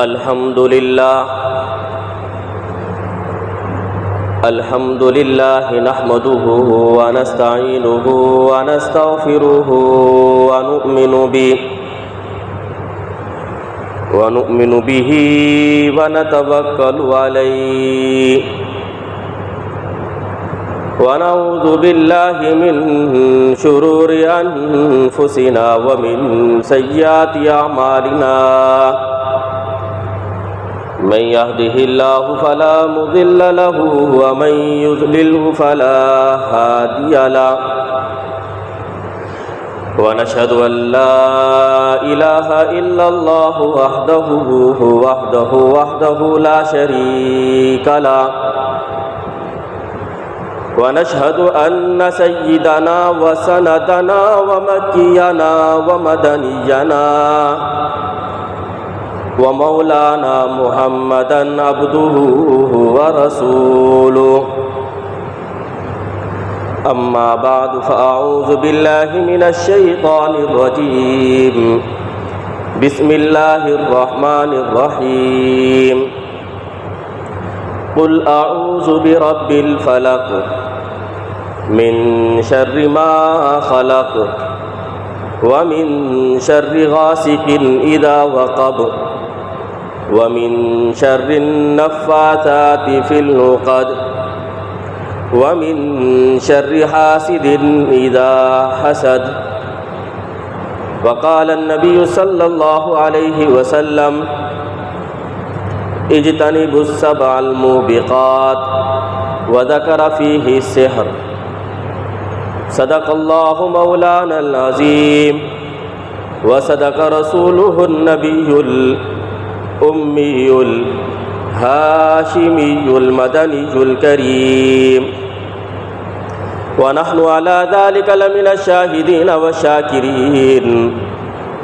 الحمد لله نحمده ونستعينه ونستغفره ونؤمن به ونتوكل عليه ونعوذ بالله من شرور أنفسنا ومن سيئات أعمالنا من يهده الله فلا مضل له ومن يضلله فلا هادي له ونشهد أن لا إله إلا الله وحده لا شريك له ونشهد أن سيدنا وسندنا ومكينا ومدنينا ومولانا محمدا عبده ورسوله أما بعد فأعوذ بالله من الشيطان الرجيم بسم الله الرحمن الرحيم قل أعوذ برب الفلق من شر ما خلق ومن شر غاسق إذا وقب ومن شر النفاثات في العقد ومن شر حاسد إذا حسد وقال النبي صلى الله عليه وسلم اجتنبوا السبع الموبقات وذكر فيه السحر صدق الله مولانا العظيم وصدق رسوله النبي الأمي الهاشمي المدني الكريم ونحن على ذلك لمن الشاهدين والشاكرين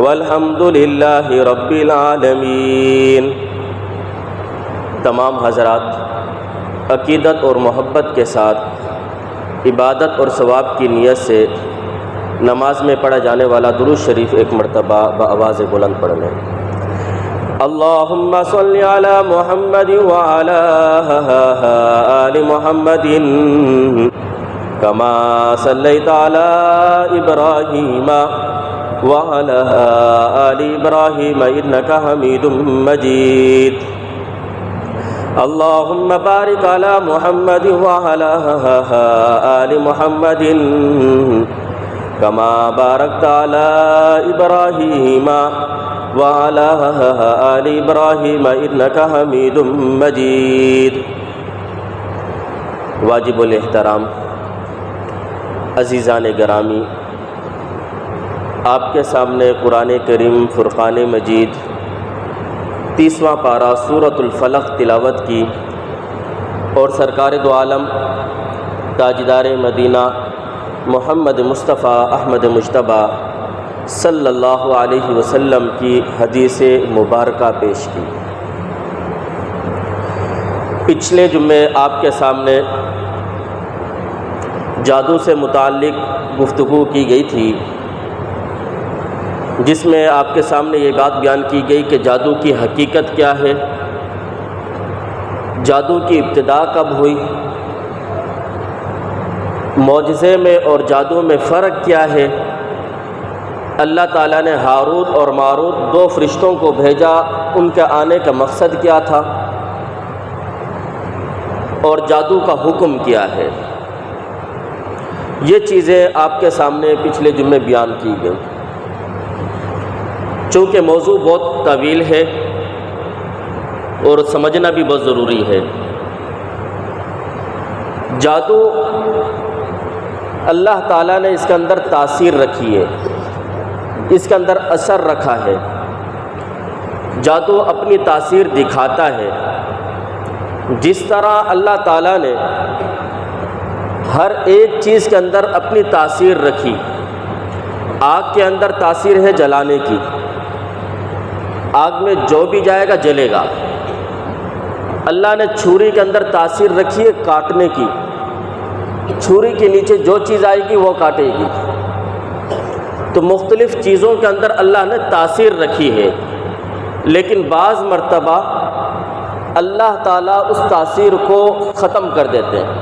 والحمد لله رب العالمين۔ تمام حضرات عقیدت اور محبت کے ساتھ عبادت اور ثواب کی نیت سے نماز میں پڑھا جانے والا درود شریف ایک مرتبہ بآواز بلند پڑھ لیں۔ اللہم صلی علی محمد وعلی آل محمد کما صلیت علی ابراہیم وعلی آل ابراہیم انکا حمید مجید۔ اللہم بارک علی محمد وعلی آل محمد کما بارکت علی ابراہیم وعلی آل ابراہیم انکا حمید مجید۔ واجب الاحترام عزیزان گرامی، آپ کے سامنے قرآن کریم فرقان مجید 30واں پارہ سورۃ الفلق تلاوت کی اور سرکار دو عالم تاجدار مدینہ محمد مصطفیٰ احمد مجتبیٰ صلی اللہ علیہ وسلم کی حدیث مبارکہ پیش کی۔ پچھلے جمعے آپ کے سامنے جادو سے متعلق گفتگو کی گئی تھی، جس میں آپ کے سامنے یہ بات بیان کی گئی کہ جادو کی حقیقت کیا ہے، جادو کی ابتدا کب ہوئی، معجزے میں اور جادو میں فرق کیا ہے، اللہ تعالیٰ نے ہاروت اور ماروت 2 فرشتوں کو بھیجا، ان کے آنے کا مقصد کیا تھا اور جادو کا حکم کیا ہے۔ یہ چیزیں آپ کے سامنے پچھلے جمعے بیان کی گئیں۔ چونکہ موضوع بہت طویل ہے اور سمجھنا بھی بہت ضروری ہے۔ جادو اللہ تعالیٰ نے اس کے اندر تاثیر رکھی ہے، اس کے اندر اثر رکھا ہے۔ جادو اپنی تاثیر دکھاتا ہے۔ جس طرح اللہ تعالیٰ نے ہر ایک چیز کے اندر اپنی تاثیر رکھی، آگ کے اندر تاثیر ہے جلانے کی، آگ میں جو بھی جائے گا جلے گا۔ اللہ نے چھری کے اندر تاثیر رکھی ہے کاٹنے کی، چھری کے نیچے جو چیز آئے گی وہ کاٹے گی۔ تو مختلف چیزوں کے اندر اللہ نے تاثیر رکھی ہے۔ لیکن بعض مرتبہ اللہ تعالیٰ اس تاثیر کو ختم کر دیتے ہیں۔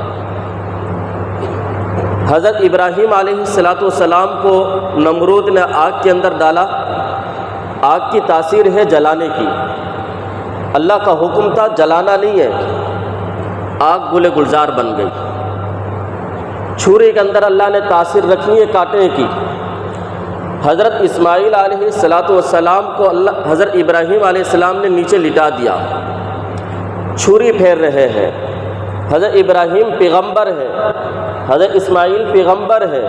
حضرت ابراہیم علیہ السلام کو نمرود نے آگ کے اندر ڈالا، آگ کی تاثیر ہے جلانے کی، اللہ کا حکم تھا جلانا نہیں ہے، آگ گلے گلزار بن گئی۔ چھری کے اندر اللہ نے تاثیر رکھنی ہے کاٹنے کی۔ حضرت اسماعیل علیہ السلام کو حضرت ابراہیم علیہ السلام نے نیچے لٹا دیا، چھری پھیر رہے ہیں۔ حضرت ابراہیم پیغمبر ہے، حضرت اسماعیل پیغمبر ہے،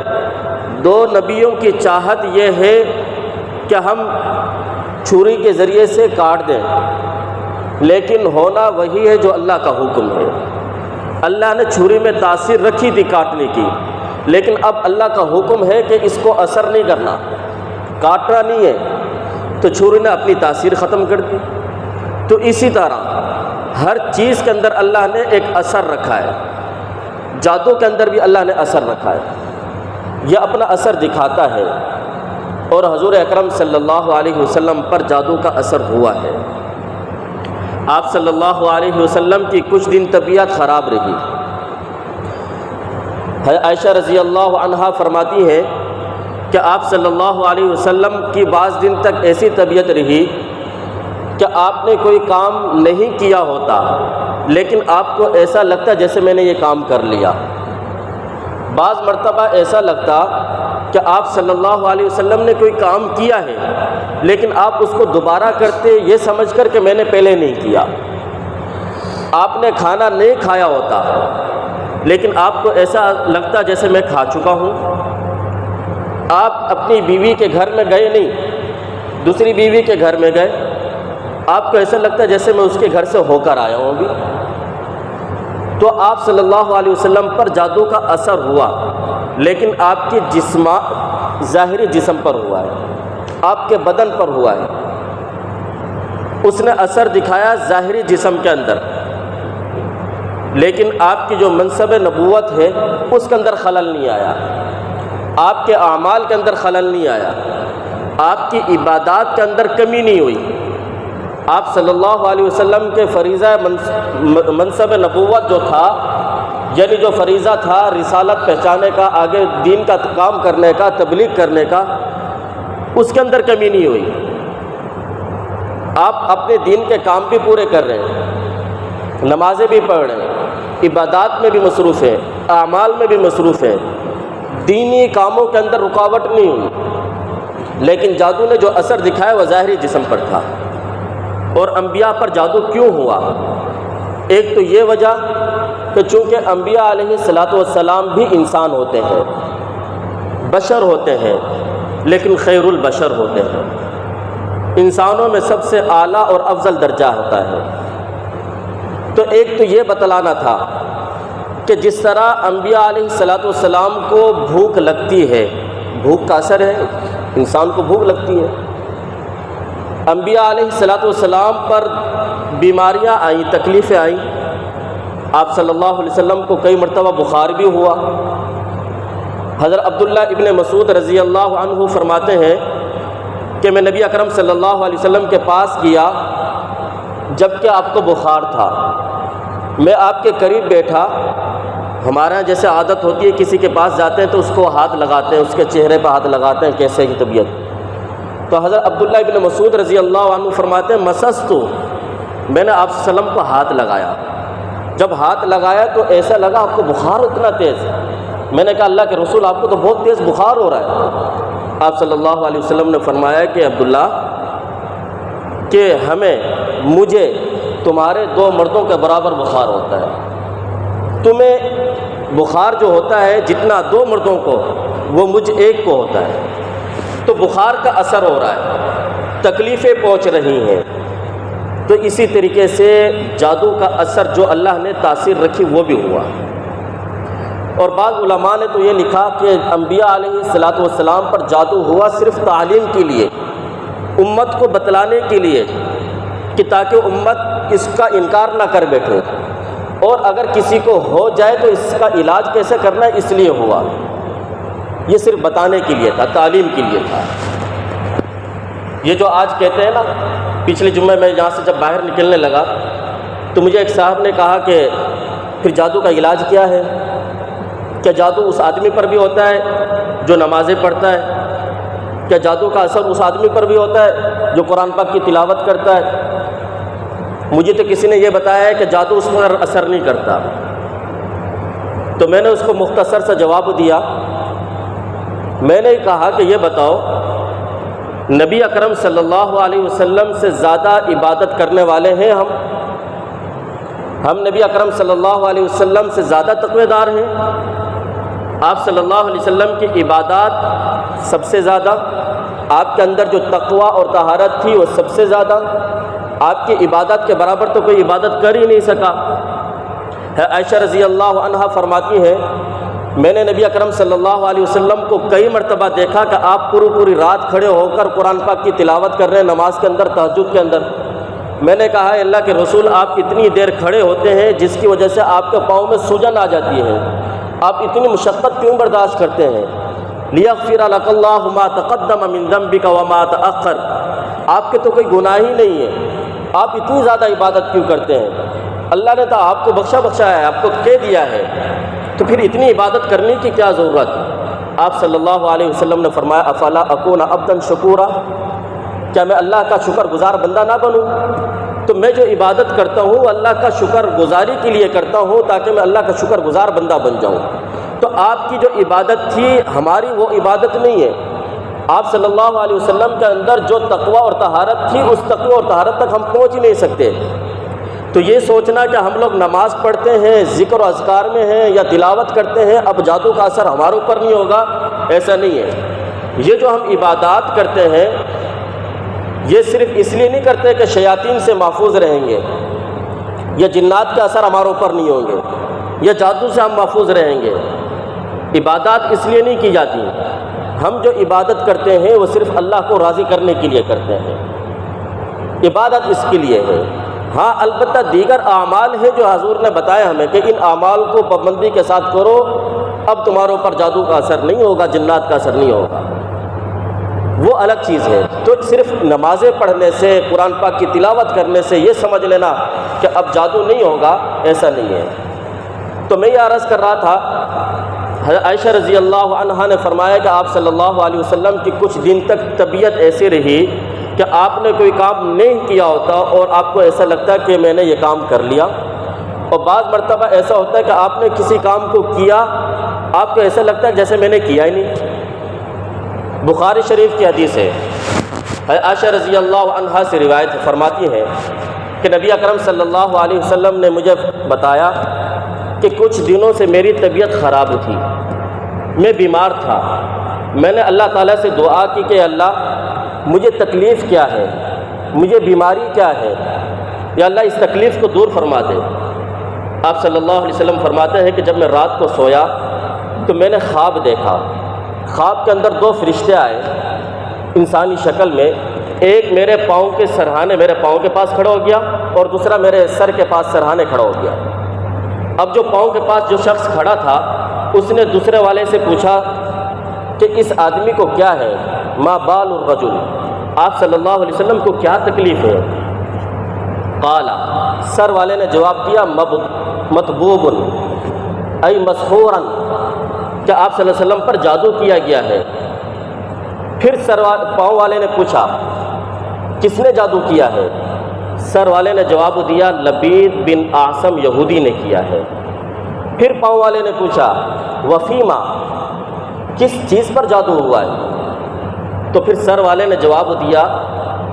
دو نبیوں کی چاہت یہ ہے کہ ہم چھری کے ذریعے سے کاٹ دیں، لیکن ہونا وہی ہے جو اللہ کا حکم ہے۔ اللہ نے چھری میں تاثیر رکھی تھی کاٹنے کی، لیکن اب اللہ کا حکم ہے کہ اس کو اثر نہیں کرنا، کاٹنا نہیں ہے، تو چھری نے اپنی تاثیر ختم کر دی۔ تو اسی طرح ہر چیز کے اندر اللہ نے ایک اثر رکھا ہے، جادو کے اندر بھی اللہ نے اثر رکھا ہے، یہ اپنا اثر دکھاتا ہے، اور حضور اکرم صلی اللہ علیہ وسلم پر جادو کا اثر ہوا ہے۔ آپ صلی اللہ علیہ وسلم کی کچھ دن طبیعت خراب رہی۔ عائشہ رضی اللہ عنہا فرماتی ہیں کہ آپ صلی اللہ علیہ وسلم کی بعض دن تک ایسی طبیعت رہی کہ آپ نے کوئی کام نہیں کیا ہوتا، لیکن آپ کو ایسا لگتا جیسے میں نے یہ کام کر لیا۔ بعض مرتبہ ایسا لگتا کہ آپ صلی اللہ علیہ وسلم نے کوئی کام کیا ہے، لیکن آپ اس کو دوبارہ کرتے یہ سمجھ کر کہ میں نے پہلے نہیں کیا۔ آپ نے کھانا نہیں کھایا ہوتا، لیکن آپ کو ایسا لگتا جیسے میں کھا چکا ہوں۔ آپ اپنی بیوی کے گھر میں گئے نہیں، دوسری بیوی کے گھر میں گئے، آپ کو ایسا لگتا جیسے میں اس کے گھر سے ہو کر آیا ہوں ابھی۔ تو آپ صلی اللہ علیہ وسلم پر جادو کا اثر ہوا، لیکن آپ کی ظاہری جسم پر ہوا ہے، آپ کے بدن پر ہوا ہے۔ اس نے اثر دکھایا ظاہری جسم کے اندر، لیکن آپ کی جو منصب نبوت ہے اس کے اندر خلل نہیں آیا، آپ کے اعمال کے اندر خلل نہیں آیا، آپ کی عبادات کے اندر کمی نہیں ہوئی۔ آپ صلی اللہ علیہ وسلم کے فریضہ منصب نبوت جو تھا، یعنی جو فریضہ تھا رسالت پہچانے کا، آگے دین کا کام کرنے کا، تبلیغ کرنے کا، اس کے اندر کمی نہیں ہوئی۔ آپ اپنے دین کے کام بھی پورے کر رہے ہیں، نمازیں بھی پڑھ رہے ہیں، عبادات میں بھی مصروف ہیں، اعمال میں بھی مصروف ہیں، دینی کاموں کے اندر رکاوٹ نہیں ہوئی، لیکن جادو نے جو اثر دکھایا وہ ظاہری جسم پر تھا۔ اور انبیاء پر جادو کیوں ہوا؟ ایک تو یہ وجہ کہ چونکہ انبیاء علیہ السلام بھی انسان ہوتے ہیں، بشر ہوتے ہیں، لیکن خیر البشر ہوتے ہیں، انسانوں میں سب سے اعلیٰ اور افضل درجہ ہوتا ہے۔ تو ایک تو یہ بتلانا تھا کہ جس طرح انبیاء علیہ السلام کو بھوک لگتی ہے، بھوک کا اثر ہے، انسان کو بھوک لگتی ہے، انبیاء علیہ السلام پر بیماریاں آئیں، تکلیفیں آئیں۔ آپ صلی اللہ علیہ وسلم کو کئی مرتبہ بخار بھی ہوا۔ حضرت عبداللہ ابن مسعود رضی اللہ عنہ فرماتے ہیں کہ میں نبی اکرم صلی اللہ علیہ وسلم کے پاس گیا جب کہ آپ کو بخار تھا، میں آپ کے قریب بیٹھا، ہمارے یہاں جیسے عادت ہوتی ہے کسی کے پاس جاتے ہیں تو اس کو ہاتھ لگاتے ہیں، اس کے چہرے پہ ہاتھ لگاتے ہیں کیسے کی طبیعت۔ تو حضرت عبداللہ ابن مسعود رضی اللہ عنہ فرماتے ہیں مسستو، میں نے آپ صلی اللہ علیہ وسلم کو ہاتھ لگایا، جب ہاتھ لگایا تو ایسا لگا آپ کو بخار اتنا تیز۔ میں نے کہا اللہ کے رسول آپ کو تو بہت تیز بخار ہو رہا ہے۔ آپ صلی اللہ علیہ وسلم نے فرمایا کہ عبداللہ کہ مجھے تمہارے 2 مردوں کے برابر بخار ہوتا ہے، تمہیں بخار جو ہوتا ہے جتنا 2 مردوں کو وہ مجھ ایک کو ہوتا ہے۔ تو بخار کا اثر ہو رہا ہے، تکلیفیں پہنچ رہی ہیں۔ تو اسی طریقے سے جادو کا اثر جو اللہ نے تاثیر رکھی وہ بھی ہوا۔ اور بعض علماء نے تو یہ لکھا کہ انبیاء علیہ السلام پر جادو ہوا صرف تعلیم کے لیے، امت کو بتلانے کے لیے، کہ تاکہ امت اس کا انکار نہ کر بیٹھے، اور اگر کسی کو ہو جائے تو اس کا علاج کیسے کرنا ہے اس لیے ہوا۔ یہ صرف بتانے کے لیے تھا، تعلیم کے لیے تھا۔ یہ جو آج کہتے ہیں نا پچھلے جمعے میں یہاں سے جب باہر نکلنے لگا تو مجھے ایک صاحب نے کہا کہ پھر جادو کا علاج کیا ہے؟ کیا جادو اس آدمی پر بھی ہوتا ہے جو نمازیں پڑھتا ہے؟ کیا جادو کا اثر اس آدمی پر بھی ہوتا ہے جو قرآن پاک کی تلاوت کرتا ہے؟ مجھے تو کسی نے یہ بتایا ہے کہ جادو اس پر اثر نہیں کرتا۔ تو میں نے اس کو مختصر سا جواب دیا، میں نے کہا کہ یہ بتاؤ، نبی اکرم صلی اللہ علیہ وسلم سے زیادہ عبادت کرنے والے ہیں ہم نبی اکرم صلی اللہ علیہ وسلم سے زیادہ تقوی دار ہیں؟ آپ صلی اللہ علیہ وسلم کی عبادات سب سے زیادہ، آپ کے اندر جو تقوی اور طہارت تھی وہ سب سے زیادہ، آپ کی عبادت کے برابر تو کوئی عبادت کر ہی نہیں سکا۔ عائشہ رضی اللہ عنہا فرماتی ہیں میں نے نبی اکرم صلی اللہ علیہ وسلم کو کئی مرتبہ دیکھا کہ آپ پوری رات کھڑے ہو کر قرآن پاک کی تلاوت کر رہے ہیں، نماز کے اندر، تہجد کے اندر۔ میں نے کہا اللہ کے رسول آپ اتنی دیر کھڑے ہوتے ہیں جس کی وجہ سے آپ کے پاؤں میں سوجن آ جاتی ہے، آپ اتنی مشقت کیوں برداشت کرتے ہیں؟ لیغفر لک اللہ ما تقدم من ذنبک وما تأخر، آپ کے تو کوئی گناہ ہی نہیں ہے، آپ اتنی زیادہ عبادت کیوں کرتے ہیں؟ اللہ نے تو آپ کو بخشا ہے، آپ کو کہہ دیا ہے، تو پھر اتنی عبادت کرنے کی کیا ضرورت؟ آپ صلی اللہ علیہ وسلم نے فرمایا افلا اکون عبدا شکورا، کیا میں اللہ کا شکر گزار بندہ نہ بنوں؟ تو میں جو عبادت کرتا ہوں اللہ کا شکر گزاری کے لیے کرتا ہوں تاکہ میں اللہ کا شکر گزار بندہ بن جاؤں۔ تو آپ کی جو عبادت تھی ہماری وہ عبادت نہیں ہے۔ آپ صلی اللہ علیہ وسلم کے اندر جو تقوی اور طہارت تھی اس تقوی اور طہارت تک ہم پہنچ ہی نہیں سکتے۔ تو یہ سوچنا کہ ہم لوگ نماز پڑھتے ہیں، ذکر و اذکار میں ہیں یا تلاوت کرتے ہیں، اب جادو کا اثر ہمارے اوپر نہیں ہوگا، ایسا نہیں ہے۔ یہ جو ہم عبادات کرتے ہیں یہ صرف اس لیے نہیں کرتے کہ شیاطین سے محفوظ رہیں گے یا جنات کا اثر ہمارے اوپر نہیں ہوں گے یا جادو سے ہم محفوظ رہیں گے۔ عبادات اس لیے نہیں کی جاتی، ہم جو عبادت کرتے ہیں وہ صرف اللہ کو راضی کرنے کے لیے کرتے ہیں، عبادت اس کے لیے ہے۔ ہاں البتہ دیگر اعمال ہیں جو حضور نے بتایا ہمیں کہ ان اعمال کو پابندی کے ساتھ کرو، اب تمہارے اوپر جادو کا اثر نہیں ہوگا، جنات کا اثر نہیں ہوگا، وہ الگ چیز ہے۔ تو صرف نمازیں پڑھنے سے، قرآن پاک کی تلاوت کرنے سے یہ سمجھ لینا کہ اب جادو نہیں ہوگا، ایسا نہیں ہے۔ تو میں یہ عرض کر رہا تھا، عائشہ رضی اللہ عنہا نے فرمایا کہ آپ صلی اللہ علیہ وسلم کی کچھ دن تک طبیعت ایسی رہی کہ آپ نے کوئی کام نہیں کیا ہوتا اور آپ کو ایسا لگتا ہے کہ میں نے یہ کام کر لیا، اور بعض مرتبہ ایسا ہوتا ہے کہ آپ نے کسی کام کو کیا، آپ کو ایسا لگتا ہے جیسے میں نے کیا ہی نہیں۔ بخاری شریف کی حدیث ہے، عائشہ رضی اللہ عنہا سے روایت فرماتی ہیں کہ نبی اکرم صلی اللہ علیہ وسلم نے مجھے بتایا کہ کچھ دنوں سے میری طبیعت خراب تھی، میں بیمار تھا، میں نے اللہ تعالیٰ سے دعا کی کہ اللہ مجھے تکلیف کیا ہے، مجھے بیماری کیا ہے، یا اللہ اس تکلیف کو دور فرما دے۔ آپ صلی اللہ علیہ وسلم فرماتے ہیں کہ جب میں رات کو سویا تو میں نے خواب دیکھا، خواب کے اندر دو فرشتے آئے انسانی شکل میں، ایک میرے پاؤں کے سرہانے میرے پاؤں کے پاس کھڑا ہو گیا اور دوسرا میرے سر کے پاس سرہانے کھڑا ہو گیا۔ اب جو پاؤں کے پاس جو شخص کھڑا تھا اس نے دوسرے والے سے پوچھا کہ اس آدمی کو کیا ہے، ما بال الرجل، آپ صلی اللہ علیہ وسلم کو کیا تکلیف ہے؟ قال، سر والے نے جواب دیا مطبوب ای مسحورا، کہ آپ صلی اللہ علیہ وسلم پر جادو کیا گیا ہے۔ پھر پاؤں والے نے پوچھا کس نے جادو کیا ہے؟ سر والے نے جواب دیا لبید بن اعصم یہودی نے کیا ہے۔ پھر پاؤں والے نے پوچھا وفیما، کس چیز پر جادو ہوا ہے؟ تو پھر سر والے نے جواب دیا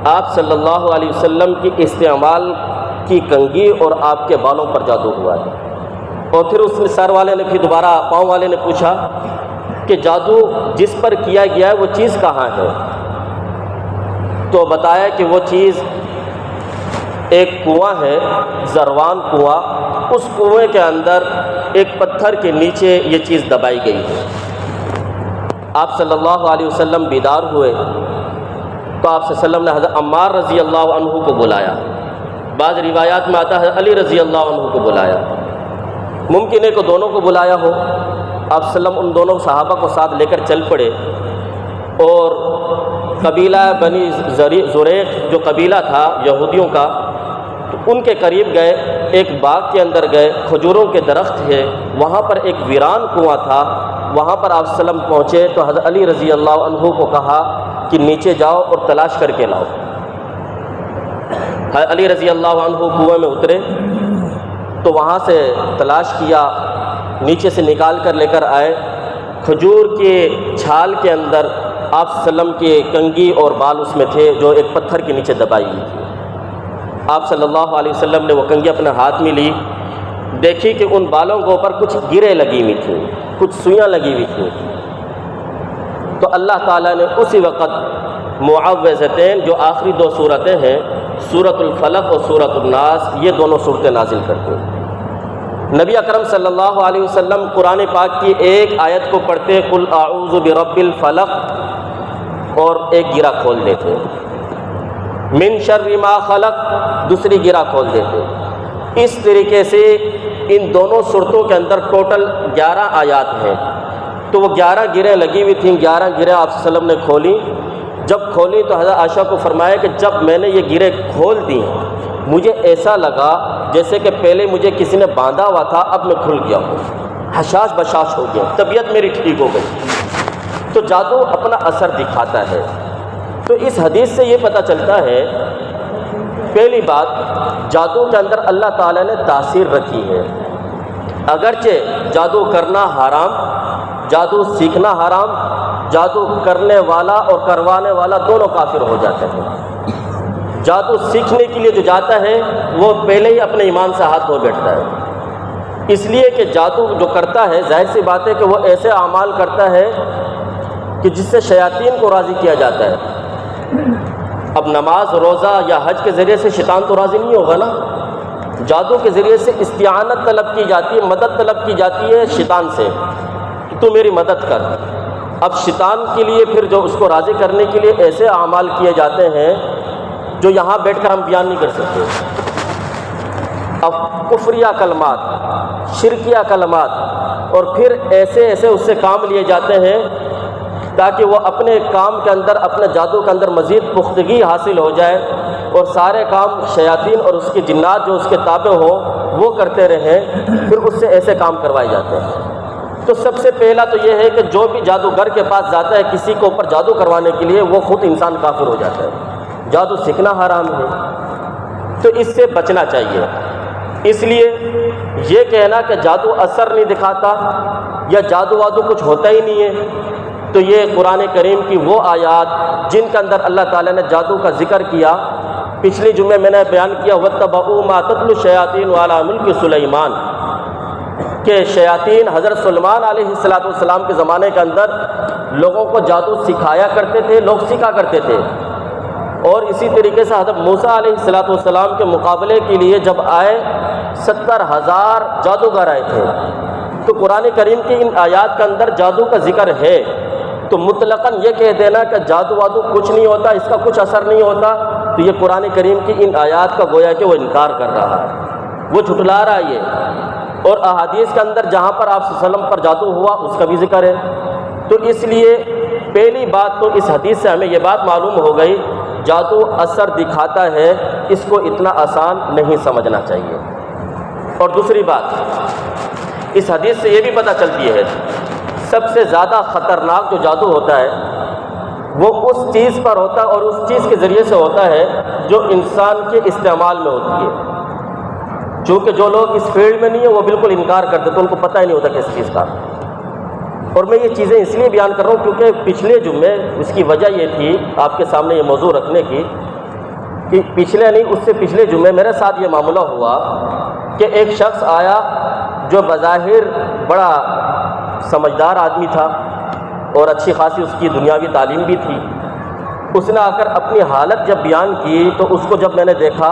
آپ صلی اللہ علیہ وسلم کی استعمال کی کنگھی اور آپ کے بالوں پر جادو ہوا ہے۔ اور پھر اس میں سر والے نے پھر دوبارہ پاؤں والے نے پوچھا کہ جادو جس پر کیا گیا ہے وہ چیز کہاں ہے؟ تو بتایا کہ وہ چیز ایک کنواں ہے، زروان کنواں، اس کنویں کے اندر ایک پتھر کے نیچے یہ چیز دبائی گئی ہے۔ آپ صلی اللہ علیہ وسلم بیدار ہوئے تو آپ صلی اللہ علیہ وسلم نے حضرت عمار رضی اللہ عنہ کو بلایا، بعض روایات میں آتا ہے علی رضی اللہ عنہ کو بلایا، ممکن ہے کہ دونوں کو بلایا ہو۔ آپ صلی اللہ علیہ وسلم ان دونوں صحابہ کو ساتھ لے کر چل پڑے اور قبیلہ بنی زریق جو قبیلہ تھا یہودیوں کا، تو ان کے قریب گئے، ایک باغ کے اندر گئے، کھجوروں کے درخت ہے، وہاں پر ایک ویران کنواں تھا، وہاں پر آپ وسلم پہنچے تو حضرت علی رضی اللہ عنہ کو کہا کہ نیچے جاؤ اور تلاش کر کے لاؤ۔ حضرت علی رضی اللہ عنہ کنویں میں اترے تو وہاں سے تلاش کیا، نیچے سے نکال کر لے کر آئے۔ کھجور کے چھال کے اندر آپ وسلم کے کنگھی اور بال اس میں تھے جو ایک پتھر کے نیچے دبائی ہوئی تھی۔ آپ صلی اللہ علیہ وسلم نے وہ کنگھی اپنے ہاتھ میں لی، دیکھی کہ ان بالوں کے اوپر کچھ گریں لگی ہوئی تھیں، کچھ سوئیاں لگی ہوئی تھیں۔ تو اللہ تعالیٰ نے اسی وقت معوذتین جو آخری دو صورتیں ہیں، سورۃ الفلق اور سورۃ الناس، یہ دونوں صورتیں نازل کرتے ہیں۔ نبی اکرم صلی اللہ علیہ وسلم قرآن پاک کی ایک آیت کو پڑھتے قل اعوذ برب الفلق اور ایک گرہ کھول دیتے، من شر ما خلق دوسری گرہ کھول دیتے۔ اس طریقے سے ان دونوں صورتوں کے اندر ٹوٹل 11 آیات ہیں، تو وہ 11 گرہیں لگی ہوئی تھیں، 11 گرہیں آپ صلی اللہ علیہ وسلم نے کھولی۔ جب کھولی تو حضرت عائشہ کو فرمایا کہ جب میں نے یہ گرہیں کھول دی مجھے ایسا لگا جیسے کہ پہلے مجھے کسی نے باندھا ہوا تھا، اب میں کھل گیا ہوں، حشاش بشاش ہو گیا، طبیعت میری ٹھیک ہو گئی۔ تو جادو اپنا اثر دکھاتا ہے۔ تو اس حدیث سے یہ پتہ چلتا ہے، پہلی بات جادو کے اندر اللہ تعالیٰ نے تاثیر رکھی ہے۔ اگرچہ جادو کرنا حرام، جادو سیکھنا حرام، جادو کرنے والا اور کروانے والا دونوں کافر ہو جاتے ہیں۔ جادو سیکھنے کے لیے جو جاتا ہے وہ پہلے ہی اپنے ایمان سے ہاتھ دھو بیٹھتا ہے، اس لیے کہ جادو جو کرتا ہے ظاہر سی بات ہے کہ وہ ایسے اعمال کرتا ہے کہ جس سے شیاطین کو راضی کیا جاتا ہے۔ اب نماز روزہ یا حج کے ذریعے سے شیطان تو راضی نہیں ہوگا نا، جادو کے ذریعے سے استعانت طلب کی جاتی ہے، مدد طلب کی جاتی ہے شیطان سے کہ تو میری مدد کر۔ اب شیطان کے لیے پھر جو اس کو راضی کرنے کے لیے ایسے اعمال کیے جاتے ہیں جو یہاں بیٹھ کر ہم بیان نہیں کر سکتے۔ اب کفریہ کلمات، شرکیہ کلمات، اور پھر ایسے اس سے کام لیے جاتے ہیں تاکہ وہ اپنے کام کے اندر، اپنے جادو کے اندر مزید پختگی حاصل ہو جائے اور سارے کام شیاطین اور اس کے جنات جو اس کے تابع ہوں وہ کرتے رہیں، پھر اس سے ایسے کام کروائے جاتے ہیں۔ تو سب سے پہلا تو یہ ہے کہ جو بھی جادوگر کے پاس جاتا ہے کسی کے اوپر جادو کروانے کے لیے، وہ خود انسان کافر ہو جاتا ہے۔ جادو سیکھنا حرام ہے، تو اس سے بچنا چاہیے۔ اس لیے یہ کہنا کہ جادو اثر نہیں دکھاتا یا جادو وادو کچھ ہوتا ہی نہیں ہے، تو یہ قرآن کریم کی وہ آیات جن کے اندر اللہ تعالیٰ نے جادو کا ذکر کیا، پچھلی جمعے میں نے بیان کیا وَاتَّبَعُوا مَا تَتْلُو الشَّيَاطِينُ عَلَىٰ مُلْكِ سُلَيْمَانَ، کہ شیاطین حضرت سلیمان علیہ السلام کے زمانے کے اندر لوگوں کو جادو سکھایا کرتے تھے، لوگ سیکھا کرتے تھے۔ اور اسی طریقے سے حضرت موسیٰ علیہ السلام کے مقابلے کے لیے جب آئے 70,000 جادوگر آئے تھے۔ تو قرآن کریم کی ان آیات کے اندر جادو کا ذکر ہے، تو مطلقاً یہ کہہ دینا کہ جادو وادو کچھ نہیں ہوتا، اس کا کچھ اثر نہیں ہوتا، تو یہ قرآن کریم کی ان آیات کا گویا کہ وہ انکار کر رہا ہے، وہ جھٹلا رہا ہے یہ۔ اور احادیث کے اندر جہاں پر آپ صلی اللہ علیہ وسلم پر جادو ہوا اس کا بھی ذکر ہے۔ تو اس لیے پہلی بات تو اس حدیث سے ہمیں یہ بات معلوم ہو گئی، جادو اثر دکھاتا ہے، اس کو اتنا آسان نہیں سمجھنا چاہیے۔ اور دوسری بات اس حدیث سے یہ بھی پتہ چلتی ہے، سب سے زیادہ خطرناک جو جادو ہوتا ہے وہ اس چیز پر ہوتا ہے اور اس چیز کے ذریعے سے ہوتا ہے جو انسان کے استعمال میں ہوتی ہے۔ چونکہ جو لوگ اس فیلڈ میں نہیں ہیں وہ بالکل انکار کرتے، تو ان کو پتہ ہی نہیں ہوتا کس چیز کا۔ اور میں یہ چیزیں اس لیے بیان کر رہا ہوں کیونکہ پچھلے جمعے اس کی وجہ یہ تھی آپ کے سامنے یہ موضوع رکھنے کی کہ پچھلے نہیں، اس سے پچھلے جمعے میرے ساتھ یہ معاملہ ہوا کہ ایک شخص آیا جو بظاہر بڑا سمجھدار آدمی تھا اور اچھی خاصی اس کی دنیاوی تعلیم بھی تھی۔ اس نے آ کر اپنی حالت جب بیان کی تو اس کو جب میں نے دیکھا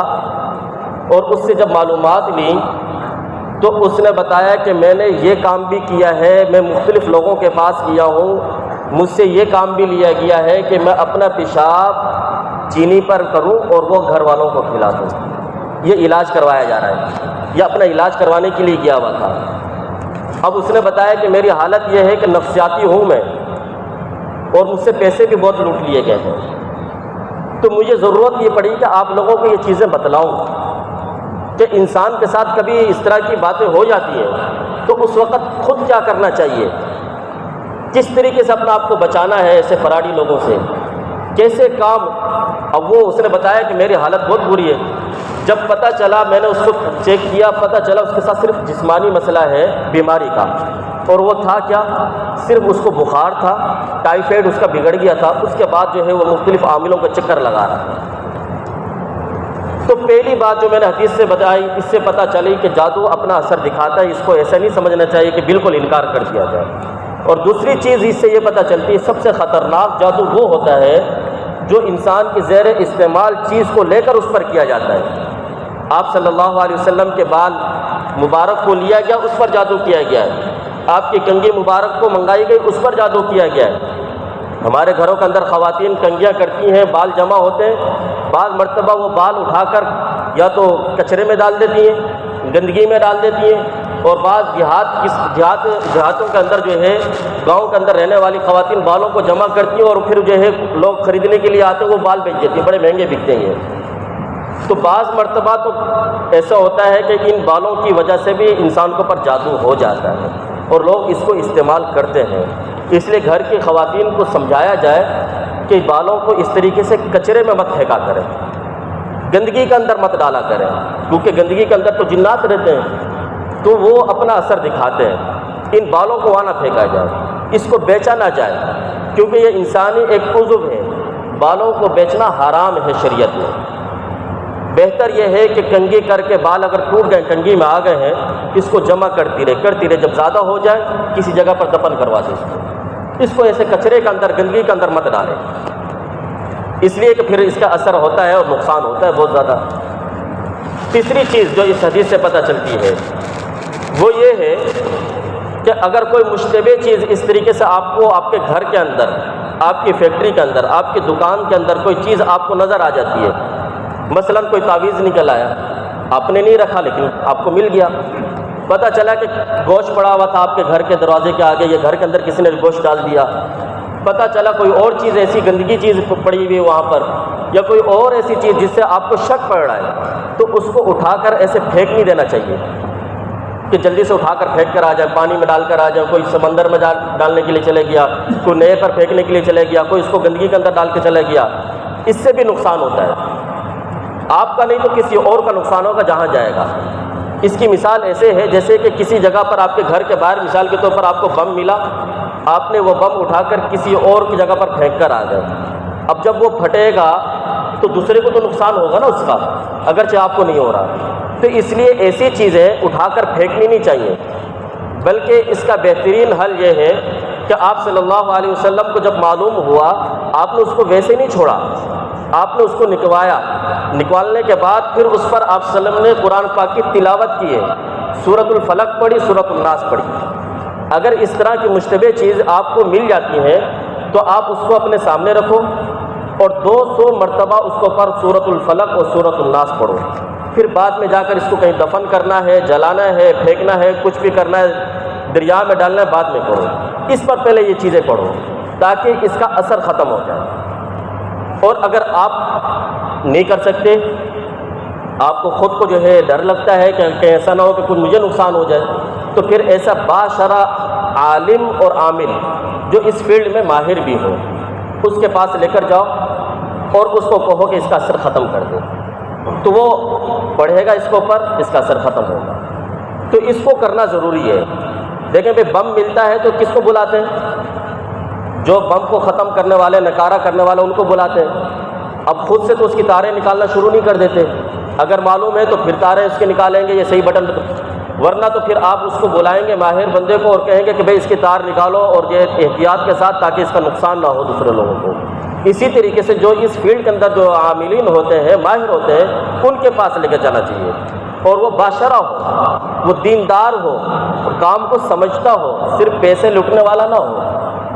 اور اس سے جب معلومات لی تو اس نے بتایا کہ میں نے یہ کام بھی کیا ہے، میں مختلف لوگوں کے پاس گیا ہوں، مجھ سے یہ کام بھی لیا گیا ہے کہ میں اپنا پیشاب چینی پر کروں اور وہ گھر والوں کو کھلا دوں۔ یہ علاج کروایا جا رہا ہے، یہ اپنا علاج کروانے کے لیے گیا ہوا تھا۔ اب اس نے بتایا کہ میری حالت یہ ہے کہ نفسیاتی ہوں میں اور مجھ سے پیسے بھی بہت لوٹ لیے گئے ہیں۔ تو مجھے ضرورت یہ پڑی کہ آپ لوگوں کو یہ چیزیں بتلاؤں کہ انسان کے ساتھ کبھی اس طرح کی باتیں ہو جاتی ہیں تو اس وقت خود کیا کرنا چاہیے، کس طریقے سے اپنا آپ کو بچانا ہے ایسے فراڈی لوگوں سے، کیسے کام۔ اب وہ اس نے بتایا کہ میری حالت بہت بری ہے۔ جب پتہ چلا، میں نے اس کو چیک کیا، پتہ چلا اس کے ساتھ صرف جسمانی مسئلہ ہے بیماری کا، اور وہ تھا کیا، صرف اس کو بخار تھا، ٹائیفائڈ اس کا بگڑ گیا تھا، اس کے بعد جو ہے وہ مختلف عاملوں کا چکر لگا رہا تھا۔ تو پہلی بات جو میں نے حدیث سے بتائی، اس سے پتہ چلی کہ جادو اپنا اثر دکھاتا ہے، اس کو ایسا نہیں سمجھنا چاہیے کہ بالکل انکار کر دیا جائے۔ اور دوسری چیز اس سے یہ پتہ چلتی ہے، سب سے خطرناک جادو وہ ہوتا ہے جو انسان کی زیر استعمال چیز کو لے کر اس پر کیا جاتا ہے۔ آپ صلی اللہ علیہ وسلم کے بال مبارک کو لیا گیا، اس پر جادو کیا گیا ہے۔ آپ کی کنگھی مبارک کو منگائی گئی، اس پر جادو کیا گیا ہے۔ ہمارے گھروں کے اندر خواتین کنگھیاں کرتی ہیں، بال جمع ہوتے ہیں، بعض مرتبہ وہ بال اٹھا کر یا تو کچرے میں ڈال دیتی ہیں، گندگی میں ڈال دیتی ہیں، اور بعض دیہاتوں کے اندر جو ہے، گاؤں کے اندر رہنے والی خواتین بالوں کو جمع کرتی ہیں اور پھر جو ہے لوگ خریدنے کے لیے آتے ہیں، وہ بال بیچ دیتی ہیں، بڑے مہنگے بکتے ہیں۔ تو بعض مرتبہ تو ایسا ہوتا ہے کہ ان بالوں کی وجہ سے بھی انسان کے اوپر جادو ہو جاتا ہے اور لوگ اس کو استعمال کرتے ہیں۔ اس لیے گھر کی خواتین کو سمجھایا جائے کہ بالوں کو اس طریقے سے کچرے میں مت پھینکا کریں، گندگی کے اندر مت ڈالا کریں، کیونکہ گندگی کے اندر تو جنات رہتے ہیں، تو وہ اپنا اثر دکھاتے ہیں۔ ان بالوں کو وہاں نہ پھینکا جائے، اس کو بیچا نہ جائے، کیونکہ یہ انسانی ایک عضو ہے۔ بالوں کو بیچنا حرام ہے شریعت میں۔ بہتر یہ ہے کہ کنگھی کر کے بال اگر ٹوٹ گئے، کنگھی میں آ گئے ہیں، اس کو جمع کرتی رہے، جب زیادہ ہو جائے کسی جگہ پر دفن کروا دے اس کو ایسے کچرے کے اندر، گندگی کے اندر مت ڈالے، اس لیے کہ پھر اس کا اثر ہوتا ہے اور نقصان ہوتا ہے بہت زیادہ۔ تیسری چیز جو اس حدیث سے پتہ چلتی ہے وہ یہ ہے کہ اگر کوئی مشتبہ چیز اس طریقے سے آپ کو آپ کے گھر کے اندر، آپ کی فیکٹری کے اندر، آپ کی دکان کے اندر کوئی چیز آپ کو نظر آ جاتی ہے، مثلا کوئی تعویذ نکل آیا، آپ نے نہیں رکھا لیکن آپ کو مل گیا، پتہ چلا کہ گوشت پڑا ہوا تھا آپ کے گھر کے دروازے کے آگے، یا گھر کے اندر کسی نے گوشت ڈال دیا، پتہ چلا کوئی اور چیز ایسی گندگی چیز پڑی ہوئی ہے وہاں پر، یا کوئی اور ایسی چیز جس سے آپ کو شک پڑ رہا ہے، تو اس کو اٹھا کر ایسے پھینک نہیں دینا چاہیے کہ جلدی سے اٹھا کر پھینک کر آ جائے، پانی میں ڈال کر آ جائے، کوئی سمندر میں ڈالنے کے لیے چلے گیا، کوئی نئے پر پھینکنے کے لیے چلے گیا، کوئی اس کو گندگی کے اندر ڈال کے چلے گیا، اس سے بھی نقصان ہوتا ہے، آپ کا نہیں تو کسی اور کا نقصان ہوگا جہاں جائے گا۔ اس کی مثال ایسے ہے جیسے کہ کسی جگہ پر آپ کے گھر کے باہر مثال کے طور پر آپ کو بم ملا، آپ نے وہ بم اٹھا کر کسی اور کی جگہ پر پھینک کر آ گئے، اب جب وہ پھٹے گا تو دوسرے کو تو نقصان ہوگا نا اس کا، اگرچہ آپ کو نہیں ہو رہا، تو اس لیے ایسی چیزیں اٹھا کر پھینکنی نہیں چاہیے، بلکہ اس کا بہترین حل یہ ہے کہ آپ صلی اللہ علیہ وسلم کو جب معلوم ہوا، آپ نے اس کو ویسے نہیں چھوڑا، آپ نے اس کو نکوایا، نکوالنے کے بعد پھر اس پر آپ صلی اللہ علیہ وسلم نے قرآن پاک کی تلاوت کی ہے، سورۃ الفلق پڑھی، سورۃ الناس پڑھی۔ اگر اس طرح کی مشتبہ چیز آپ کو مل جاتی ہے تو آپ اس کو اپنے سامنے رکھو اور 200 مرتبہ اس کو پر سورۃ الفلق اور سورۃ الناس پڑھو، پھر بعد میں جا کر اس کو کہیں دفن کرنا ہے، جلانا ہے، پھینکنا ہے، کچھ بھی کرنا ہے، دریا میں ڈالنا ہے، بعد میں پڑھو، اس پر پہلے یہ چیزیں پڑھو تاکہ اس کا اثر ختم ہو جائے۔ اور اگر آپ نہیں کر سکتے، آپ کو خود کو جو ہے ڈر لگتا ہے کہ ایسا نہ ہو کہ کچھ مجھے نقصان ہو جائے، تو پھر ایسا باشرع عالم اور عامل جو اس فیلڈ میں ماہر بھی ہو، اس کے پاس لے کر جاؤ اور اس کو کہو کہ اس کا اثر ختم کر دے، تو وہ پڑھے گا اس کے اوپر، اس کا اثر ختم ہوگا۔ تو اس کو کرنا ضروری ہے۔ دیکھیں بھائی بم ملتا ہے تو کس کو بلاتے ہیں؟ جو بم کو ختم کرنے والے، نکارہ کرنے والے، ان کو بلاتے ہیں۔ اب خود سے تو اس کی تاریں نکالنا شروع نہیں کر دیتے، اگر معلوم ہے تو پھر تاریں اس کے نکالیں گے، یہ صحیح بٹن، ورنہ تو پھر آپ اس کو بلائیں گے ماہر بندے کو اور کہیں گے کہ بھئی اس کی تار نکالو اور یہ احتیاط کے ساتھ تاکہ اس کا نقصان نہ ہو دوسرے لوگوں کو۔ اسی طریقے سے جو اس فیلڈ کے اندر جو عاملین ہوتے ہیں، ماہر ہوتے ہیں، ان کے پاس لے کے جانا چاہیے، اور وہ باشرع ہو، وہ دیندار ہو، کام کو سمجھتا ہو، صرف پیسے لوٹنے والا نہ ہو،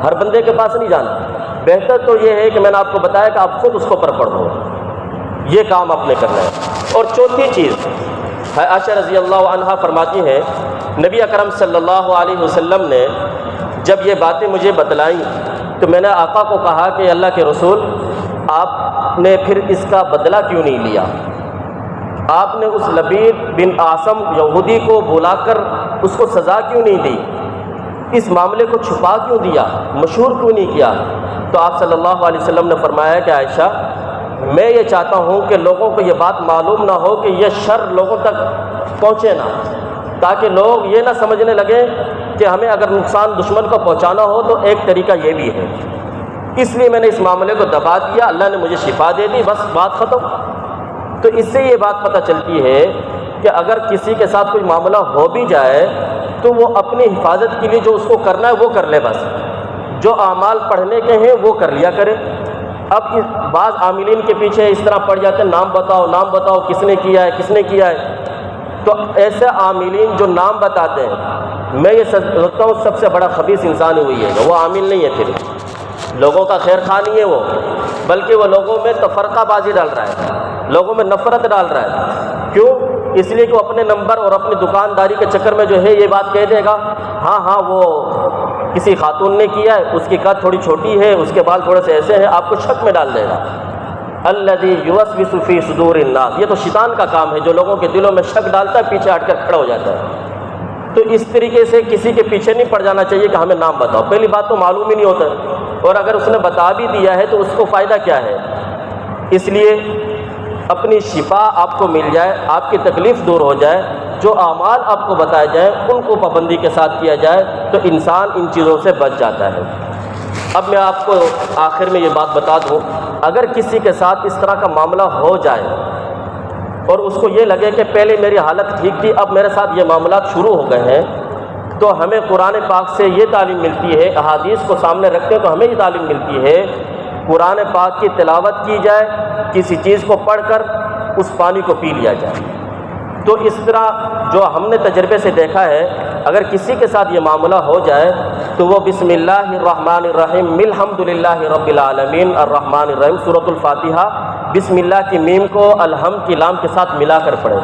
ہر بندے کے پاس نہیں جانا۔ بہتر تو یہ ہے کہ میں نے آپ کو بتایا کہ آپ خود اس کو پر پڑھو، یہ کام آپ نے کرنا ہے۔ اور چوتھی چیز، عائشہ رضی اللہ عنہا فرماتی ہیں نبی اکرم صلی اللہ علیہ وسلم نے جب یہ باتیں مجھے بتلائیں تو میں نے آقا کو کہا کہ اللہ کے رسول، آپ نے پھر اس کا بدلہ کیوں نہیں لیا؟ آپ نے اس لبید بن عاصم یہودی کو بلا کر اس کو سزا کیوں نہیں دی؟ اس معاملے کو چھپا کیوں دیا؟ مشہور کیوں نہیں کیا؟ تو آپ صلی اللہ علیہ وسلم نے فرمایا کہ عائشہ، میں یہ چاہتا ہوں کہ لوگوں کو یہ بات معلوم نہ ہو کہ یہ شر لوگوں تک پہنچے نہ، تاکہ لوگ یہ نہ سمجھنے لگیں کہ ہمیں اگر نقصان دشمن کو پہنچانا ہو تو ایک طریقہ یہ بھی ہے، اس لیے میں نے اس معاملے کو دبا دیا، اللہ نے مجھے شفا دے دی، بس بات ختم۔ تو اس سے یہ بات پتہ چلتی ہے کہ اگر کسی کے ساتھ کوئی معاملہ ہو بھی جائے تو وہ اپنی حفاظت کے لیے جو اس کو کرنا ہے وہ کر لے، بس جو اعمال پڑھنے کے ہیں وہ کر لیا کرے۔ اب بعض عاملین کے پیچھے اس طرح پڑ جاتے ہیں، نام بتاؤ نام بتاؤ، کس نے کیا ہے کس نے کیا ہے۔ تو ایسے عاملین جو نام بتاتے ہیں، میں یہ سمجھتا ہوں سب سے بڑا خبیث انسان ہوئی ہے، وہ عامل نہیں ہے، پھر لوگوں کا خیر خواہ نہیں ہے وہ، بلکہ وہ لوگوں میں تفرقہ بازی ڈال رہا ہے، لوگوں میں نفرت ڈال رہا ہے۔ کیوں؟ اس لیے کہ وہ اپنے نمبر اور اپنی دکانداری کے چکر میں جو ہے یہ بات کہہ دے گا، ہاں وہ کسی خاتون نے کیا ہے، اس کی قد تھوڑی چھوٹی ہے، اس کے بال تھوڑے سے ایسے ہیں، آپ کو شک میں ڈال دے گا۔ الذی یوسوس فی صدور الناس، یہ تو شیطان کا کام ہے جو لوگوں کے دلوں میں شک ڈالتا ہے، پیچھے ہٹ کر کھڑا ہو جاتا ہے۔ تو اس طریقے سے کسی کے پیچھے نہیں پڑ جانا چاہیے کہ ہمیں نام بتاؤ، پہلی بات تو معلوم ہی نہیں ہوتا ہے، اور اگر اس نے بتا بھی دیا ہے تو اس کو فائدہ کیا ہے؟ اس لیے اپنی شفا آپ کو مل جائے، آپ کی تکلیف دور ہو جائے، جو اعمال آپ کو بتائے جائیں ان کو پابندی کے ساتھ کیا جائے تو انسان ان چیزوں سے بچ جاتا ہے۔ اب میں آپ کو آخر میں یہ بات بتا دوں، اگر کسی کے ساتھ اس طرح کا معاملہ ہو جائے اور اس کو یہ لگے کہ پہلے میری حالت ٹھیک تھی، اب میرے ساتھ یہ معاملات شروع ہو گئے ہیں، تو ہمیں قرآن پاک سے یہ تعلیم ملتی ہے، احادیث کو سامنے رکھتے ہیں تو ہمیں یہ تعلیم ملتی ہے، قرآن پاک کی تلاوت کی جائے، کسی چیز کو پڑھ کر اس پانی کو پی لیا جائے۔ تو اس طرح جو ہم نے تجربے سے دیکھا ہے، اگر کسی کے ساتھ یہ معاملہ ہو جائے تو وہ بسم اللہ الرحمن الرحیم الحمد للہ رب العالمین الرحمن الرحیم سورۃ الفاتحہ بسم اللہ کی میم کو الحمد کی لام کے ساتھ ملا کر پڑھے،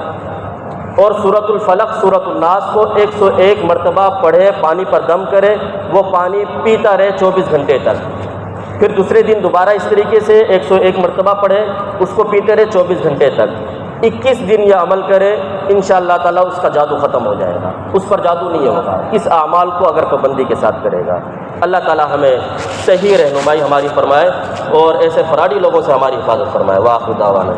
اور سورۃ الفلق سورۃ الناس کو 101 مرتبہ پڑھے، پانی پر دم کرے، وہ پانی پیتا رہے 24 گھنٹے تک۔ پھر دوسرے دن دوبارہ اس طریقے سے 101 مرتبہ پڑھے، اس کو پیتے رہے 24 گھنٹے تک، 21 دن یہ عمل کرے، انشاءاللہ تعالیٰ اس کا جادو ختم ہو جائے گا، اس پر جادو نہیں ہوگا، اس اعمال کو اگر پابندی کے ساتھ کرے گا۔ اللہ تعالیٰ ہمیں صحیح رہنمائی ہماری فرمائے اور ایسے فراڈی لوگوں سے ہماری حفاظت فرمائے۔ وآخر دعوانا